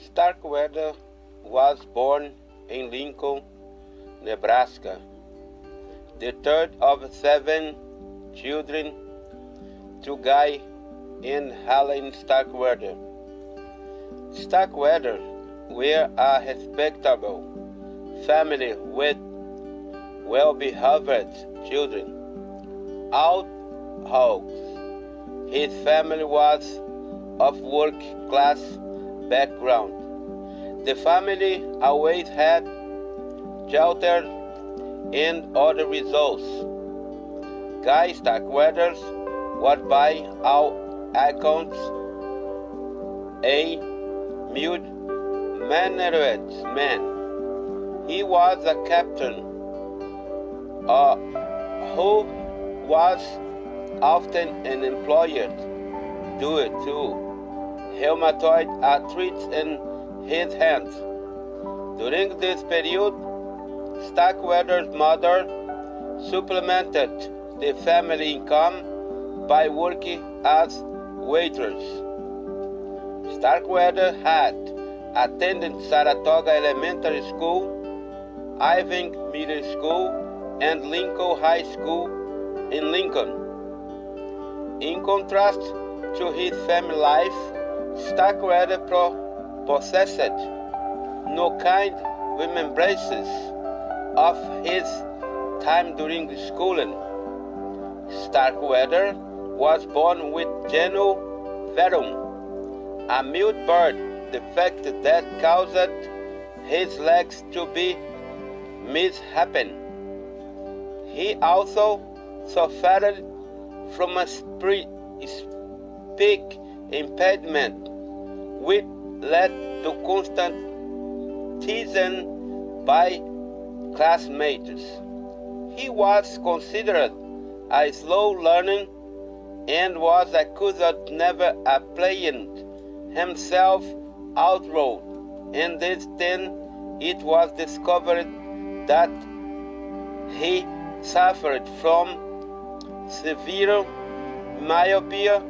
Starkweather was born in Lincoln, Nebraska, the third of 7 children to Guy and Helen Starkweather. Starkweather were a respectable family with well-behaved children. Although his family was of working-class background, the family always had shelter and other results. Guy Starkweather was by all accounts a mild-mannered man. He was a captain who was often unemployed due to rheumatoid arthritis in his hands. During this period, Starkweather's mother supplemented the family income by working as waitress. Starkweather had attended Saratoga Elementary School, Irving Middle School, and Lincoln High School in Lincoln. In contrast to his family life, Starkweather possessed no kind remembrances of his time during schooling. Starkweather was born with genu verum, a mild bird defect that caused his legs to be misshapen. He also suffered from a speech impediment, which led to constant teasing by classmates. He was considered a slow learner and was accused of never applying himself outroad, and then it was discovered that he suffered from severe myopia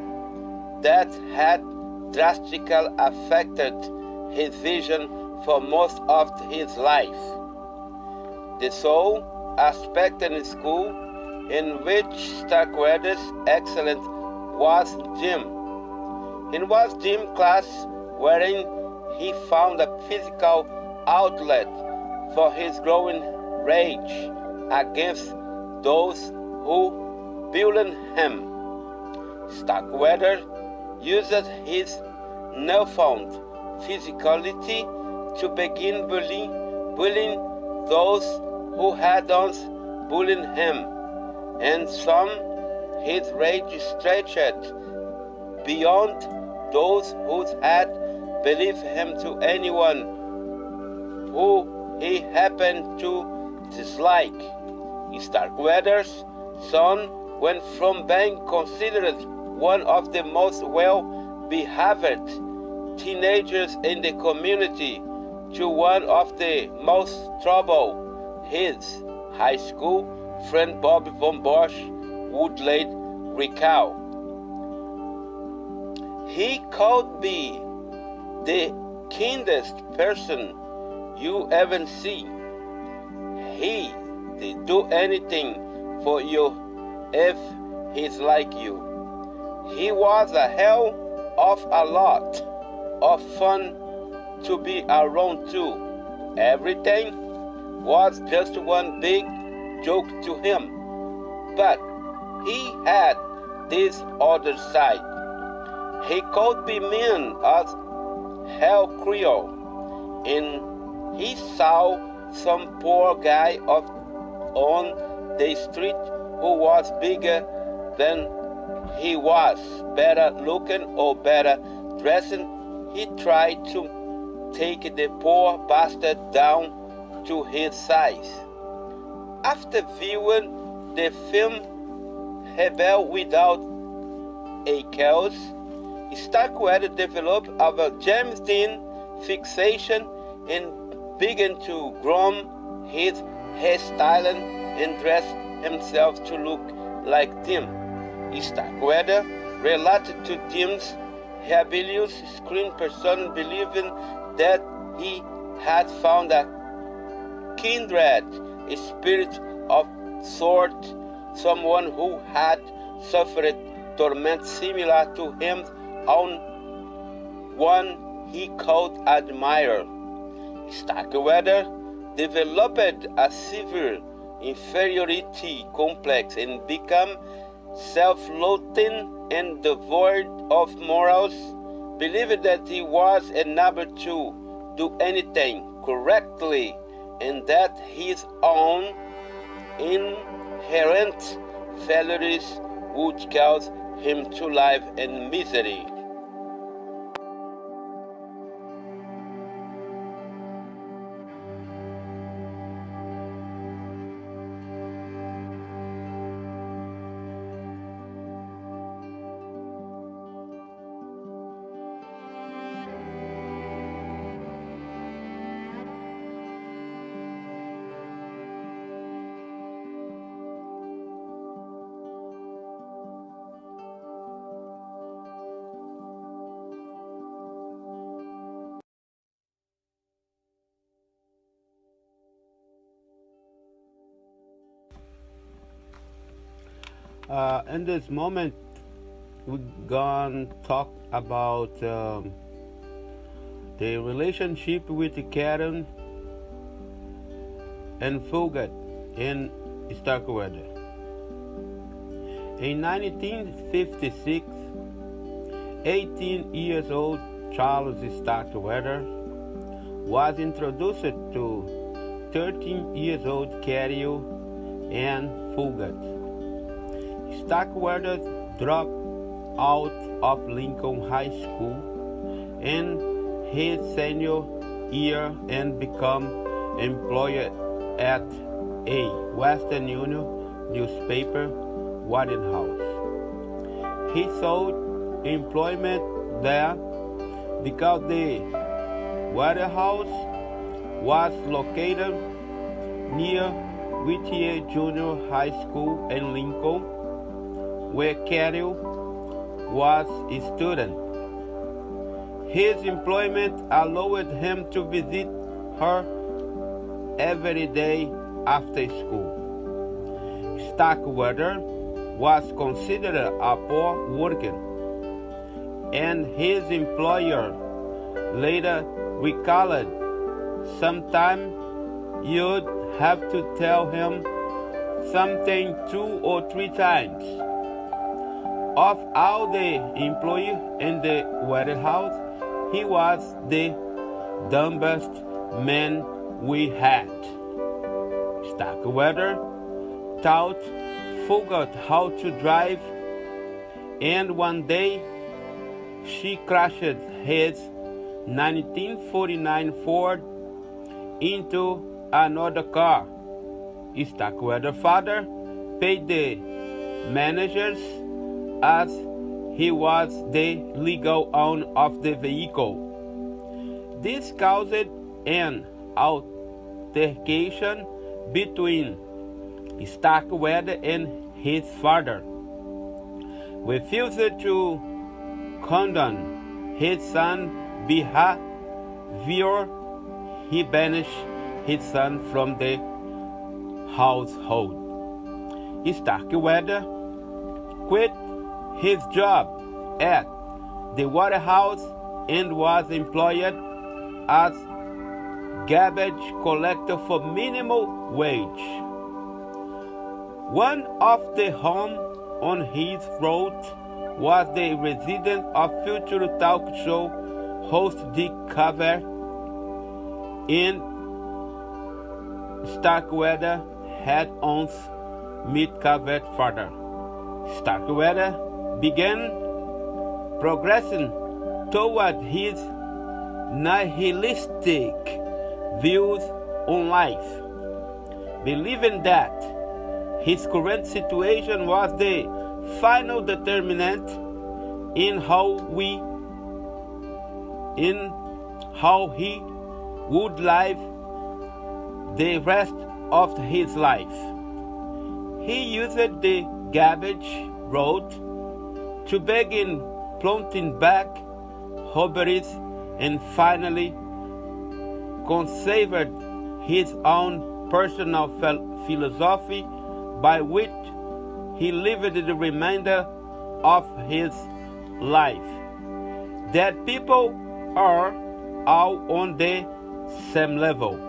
that had drastically affected his vision for most of his life. The sole aspect in school in which Starkweather's excellence was gym. It was gym class wherein he found a physical outlet for his growing rage against those who bullied him. Starkweather used his newfound physicality to begin bullying those who had once bullied him, and some his rage stretched beyond those who had believed him to anyone who he happened to dislike. Starkweather's son went from being considered one of the most well-behaved teenagers in the community to one of the most troubled. His high school friend Bob von Bosch would later recount. He could be the kindest person you ever see. He did do anything for you if he's like you. He was a hell of a lot of fun to be around too. Everything was just one big joke to him. But he had this other side. He could be mean as hell cruel, and he saw some poor guy on the street who was bigger than he was, better looking or better dressing. He tried to take the poor bastard down to his size. After viewing the film Rebel Without a Cause, Starkweather developed a James Dean fixation and began to groom his hairstyle and dress himself to look like Tim. Starkweather related to Tim's rebellious screen persona, believing that he had found a kindred spirit of sort, someone who had suffered torment similar to him own, one he could admire. Starkweather developed a severe inferiority complex and became self-loathing and devoid of morals, believed that he was unable to do anything correctly and that his own inherent failures would cause him to live in misery. In this moment, we're going to talk about the relationship with Caril Ann Fugate in Starkweather. In 1956, 18 years old Charles Starkweather was introduced to 13 years old Caril Ann Fugate. Starkweather dropped out of Lincoln High School in his senior year and became employed at a Western Union newspaper warehouse. He sought employment there because the warehouse was located near Whittier Junior High School in Lincoln, where Caril was a student. His employment allowed him to visit her every day after school. Starkweather was considered a poor worker, and his employer later recalled, "Sometimes you'd have to tell him something 2 or 3 times." Of all the employees in the warehouse, he was the dumbest man we had. Starkweather taught Fugate how to drive, and one day she crashed his 1949 Ford into another car. Starkweather's father paid the managers as he was the legal owner of the vehicle. This caused an altercation between Starkweather and his father. Refused to condone his son's behavior, he banished his son from the household. Starkweather quit his job at the warehouse and was employed as garbage collector for minimum wage. One of the homes on his road was the residence of future talk show host Dick Carver, and Starkweather had once met Carver's father. Starkweather began progressing toward his nihilistic views on life, believing that his current situation was the final determinant in how he would live the rest of his life. He used the garbage road to begin plotting back robberies and finally conceived his own personal philosophy by which he lived the remainder of his life. That people are all on the same level.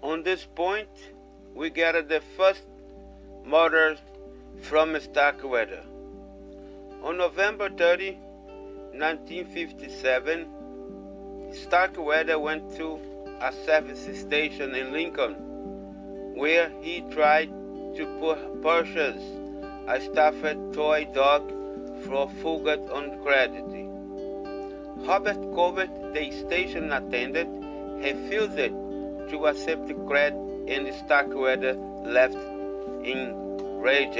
On this point, we get the first martyrs from Starkweather. On November 30, 1957, Starkweather went to a service station in Lincoln, where he tried to purchase a stuffed toy dog for Fugate on credit. Robert Covert, the station attendant, refused to accept credit, and Starkweather left enraged.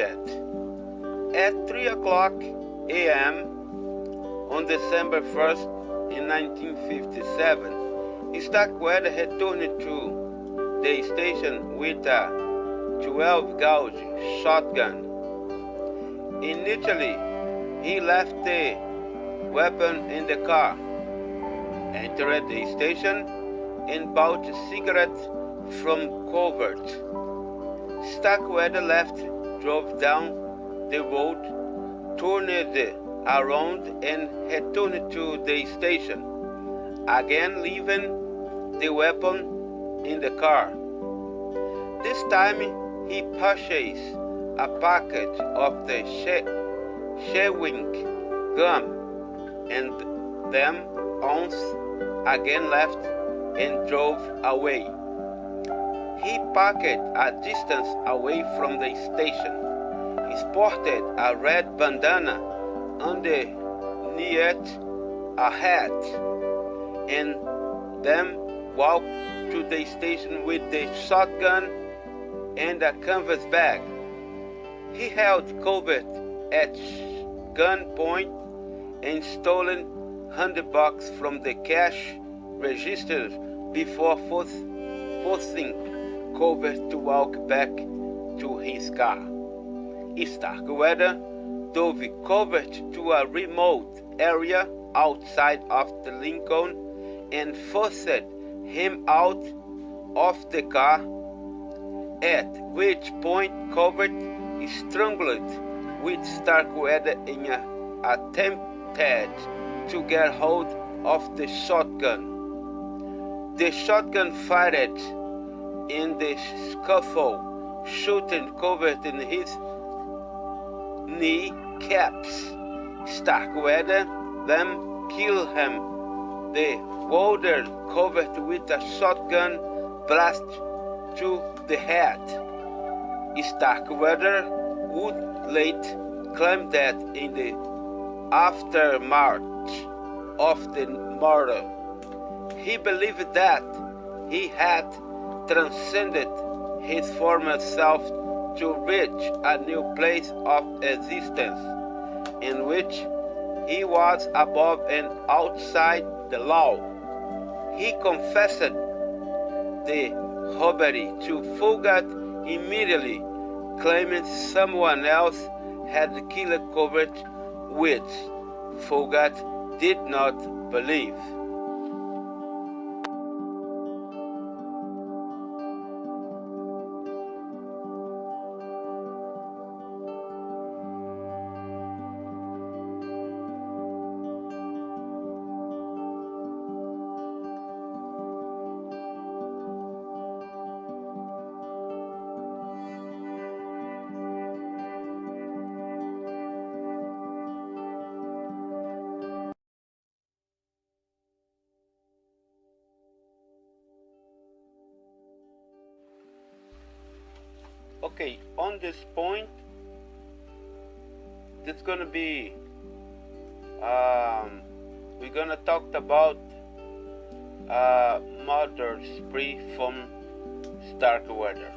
At 3 o'clock a.m. on December 1st in 1957, Starkweather returned to the station with a 12-gauge shotgun. Initially, he left the weapon in the car, entered the station, and bought cigarettes from Covert. Starkweather left, drove down the road, turned around, and returned to the station, again leaving the weapon in the car. This time he purchased a package of the chewing gum, and then once again left and drove away. He parked a distance away from the station. He sported a red bandana underneath a hat, and then walked to the station with the shotgun and a canvas bag. He held Covert at gunpoint and stolen $100 from the cash register before forcing Covert to walk back to his car. Starkweather drove Covert to a remote area outside of the Lincoln and forced him out of the car, at which point Covert strangled with Starkweather in an attempt to get hold of the shotgun. The shotgun fired in the scuffle, shooting Covert in his kneecaps. Starkweather then killed him. The older Covert with a shotgun blast to the head. Starkweather would later claim that in the aftermath of the murder, he believed that he had transcended his former self to reach a new place of existence in which he was above and outside the law. He confessed the robbery to Fugate immediately, claiming someone else had killed Covert, which Fugate did not believe. Okay, on this point, it's gonna be we're gonna talk about martyrs spree from Starkweather.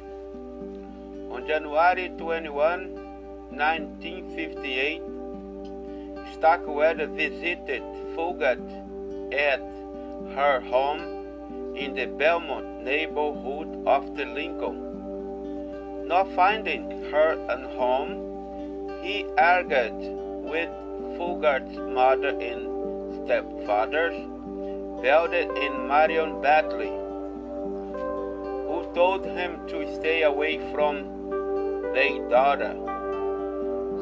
On January 21, 1958, Starkweather visited Fugate at her home in the Belmont neighborhood of the Lincoln. Not finding her at home, he argued with Fugate's mother and stepfathers, Veldet and Marion Batley, who told him to stay away from their daughter.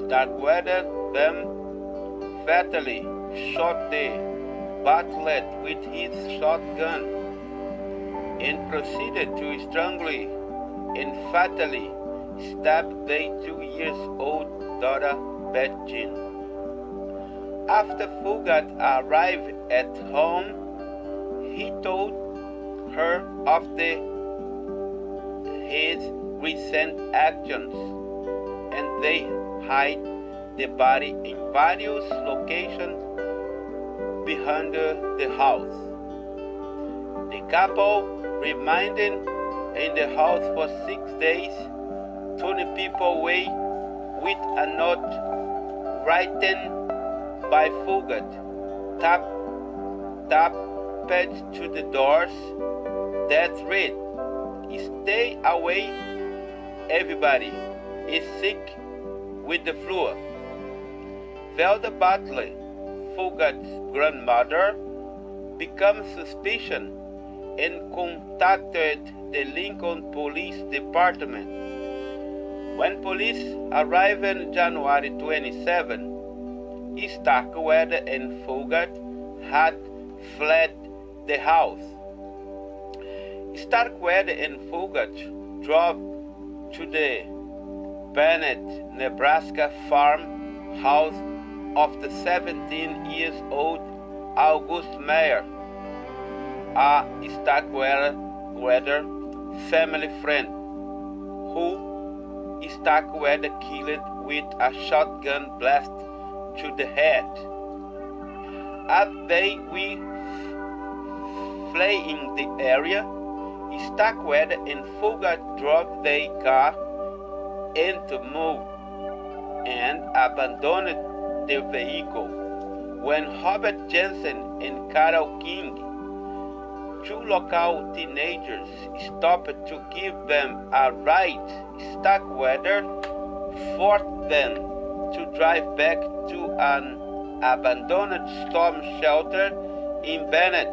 Starkweather then fatally shot the Bartlett with his shotgun and proceeded to strangely and fatally stab their 2-year-old daughter, Beth Jean. After Fugate arrived at home, he told her of his recent actions, and they hid the body in various locations behind the house. The couple remained in the house for 6 days, turning people away with a note written by Fugate, taped to the doors that read, "Stay away, everybody is sick with the flu." Velda Bartley, Fugate's grandmother, became suspicious and contacted the Lincoln Police Department. When police arrived on January 27, Starkweather and Fugate had fled the house. Starkweather and Fugate drove to the Bennett, Nebraska farmhouse of the 17-year-old August Meyer, a Starkweather family friend, who Starkweather killed with a shotgun blast to the head. As they were fleeing the area, Starkweather and Fugate drove their car into mud and abandoned the vehicle. When Robert Jensen and Caril King, two local teenagers, stopped to give them a ride, Starkweather forced them to drive back to an abandoned storm shelter in Bennett,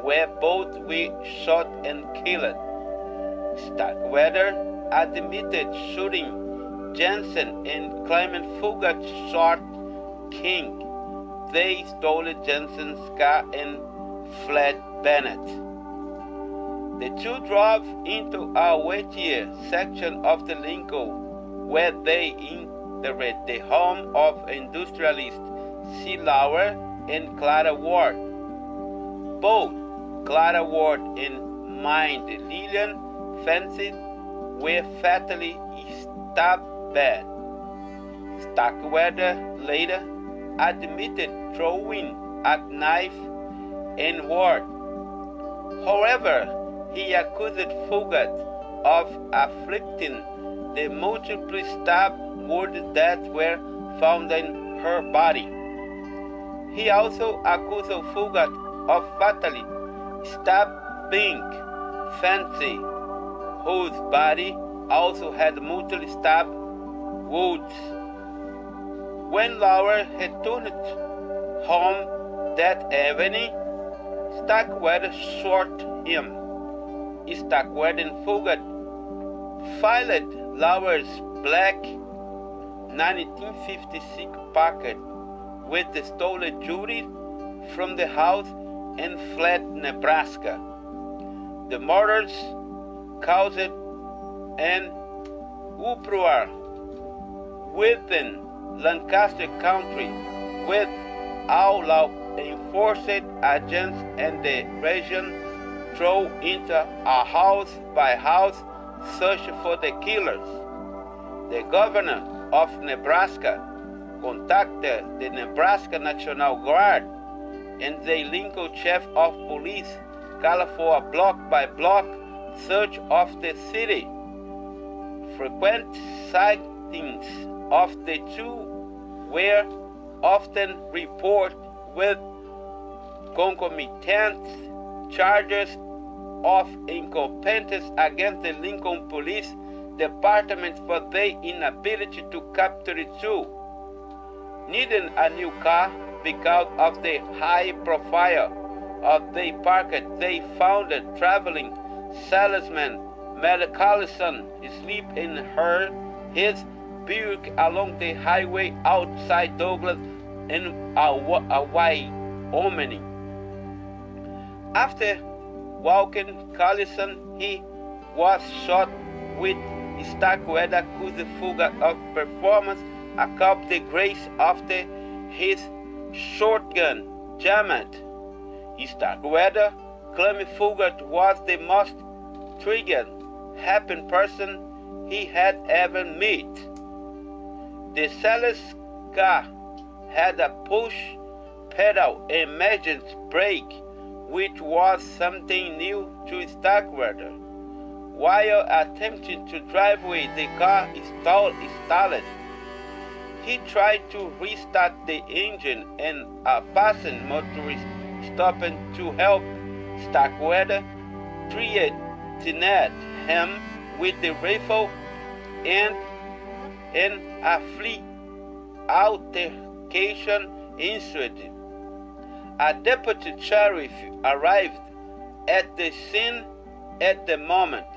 where both were shot and killed. Starkweather admitted shooting Jensen and claiming Fugate shot King. They stole Jensen's car and fled Bennett. The two drove into a wealthier section of the Lincoln, where they entered the home of industrialist C. Lauer and Clara Ward. Both Clara Ward and Mind Lillian Fancy were fatally stabbed. Starkweather later admitted throwing a knife and Ward. However, he accused Fugate of afflicting the multiple stab wounds that were found in her body. He also accused Fugate of fatally stabbing Fancy, whose body also had multiple stab wounds. When Lauer returned home that evening, Starkweather shot him. Starkweather and Fugate filed Lauer's black 1956 Packard with the stolen jewelry from the house and fled Nebraska. The murders caused an uproar within Lancaster County, with all law enforcement agents in the region thrown into a house-by-house search for the killers. The governor of Nebraska contacted the Nebraska National Guard, and the Lincoln chief of police, call for a block-by-block search of the city. Frequent sightings of the two were often reported with concomitant charges of incompetence against the Lincoln Police Department for their inability to capture the two. Needing a new car because of the high profile of their market, they found a traveling salesman, Mel Collison, asleep in his Buick along the highway outside Douglas in Wyoming. After walking Collison, he was shot with Starkweather Fugate of performance a couple degrees after his shotgun jammed. Starkweather claimed Fugate was the most triggered, happy person he had ever met. The seller's car had a push pedal emergency brake, which was something new to Starkweather. While attempting to drive away, the car stalled. He tried to restart the engine, and a passing motorist stopped to help. Starkweather threatened him with the rifle, and a fleet altercation ensued. A deputy sheriff arrived at the scene at that moment.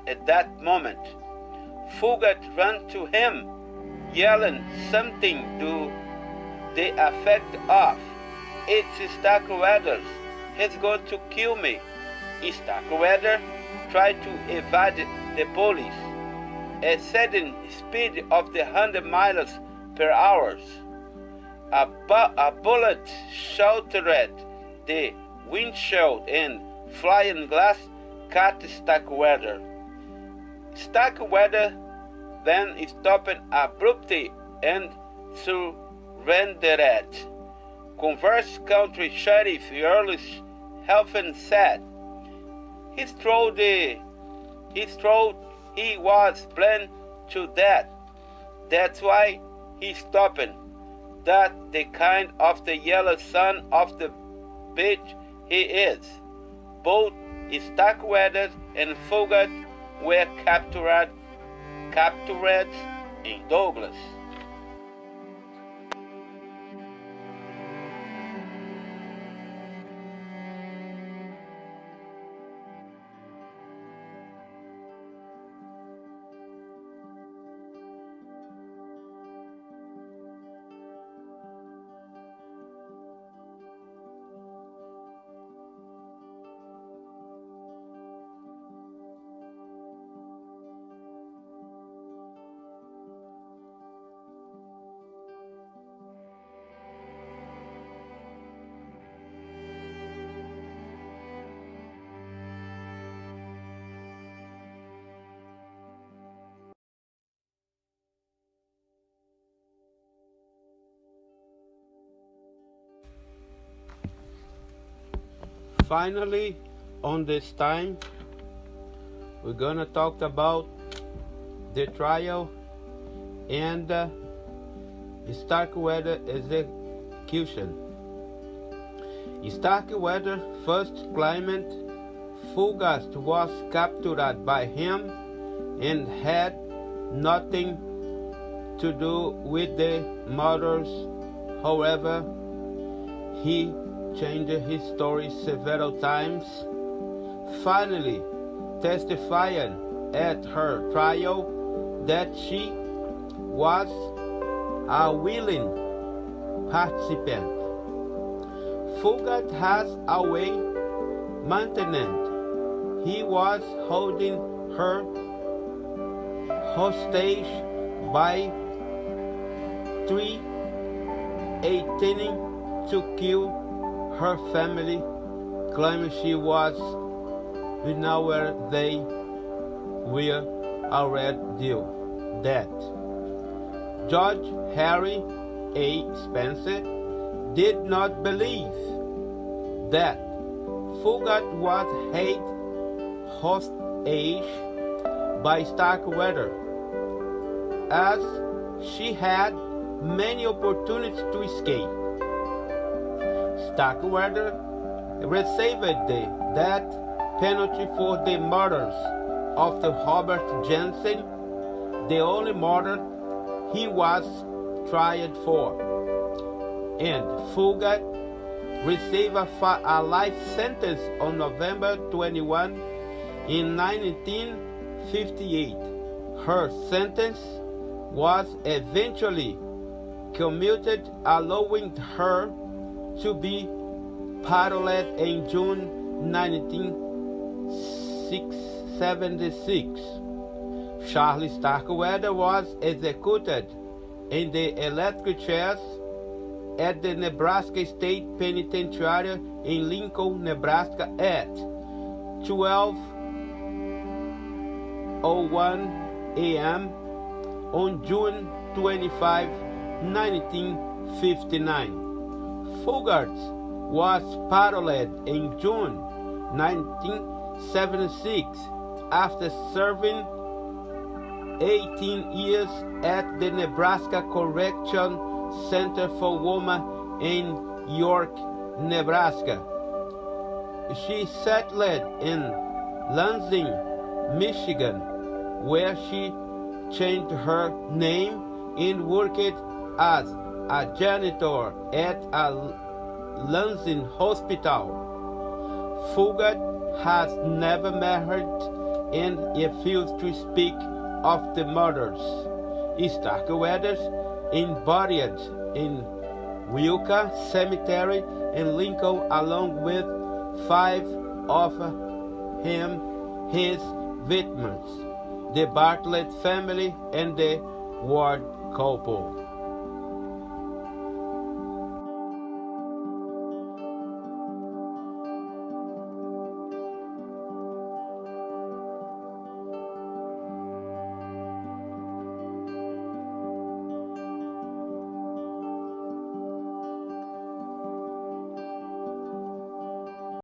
Fugate ran to him, yelling something to the effect of, "It's Starkweather, he's going to kill me." Starkweather tried to evade the police at sudden speed of 100 miles per hour. A bullet shattered the windshield and flying glass cut Starkweather. Starkweather then stopped abruptly and surrendered. Converse County Sheriff Earl Helfen said he was blind to death. That's why he stopped. That the kind of the yellow son of the bitch he is. Both Starkweather and Fugate were captured in Douglas. Finally, on this time, we're gonna talk about the trial and Starkweather execution. Starkweather first claimed Fugate was captured by him and had nothing to do with the murders. However, he changed his story several times, finally testifying at her trial that she was a willing participant. Fugate has a way maintained. He was holding her hostage by threatening to kill her family, claiming she was where they were already dead. Judge Harry A. Spencer did not believe that Fugate was held hostage by Starkweather, as she had many opportunities to escape. Starkweather received the death penalty for the murders of Robert Jensen, the only murder he was tried for, and Fugate received a life sentence on November 21 in 1958. Her sentence was eventually commuted, allowing her to be paroled in June 1976. Charles Starkweather was executed in the electric chairs at the Nebraska State Penitentiary in Lincoln, Nebraska at 12:01 a.m. on June 25, 1959. Fugate was paroled in June 1976 after serving 18 years at the Nebraska Correction Center for Women in York, Nebraska. She settled in Lansing, Michigan, where she changed her name and worked as a janitor at a Lansing hospital. Fugate has never married and refused to speak of the murders. Starkweather is buried in Wilka Cemetery in Lincoln, along with 5 of his victims, the Bartlett family and the Ward couple.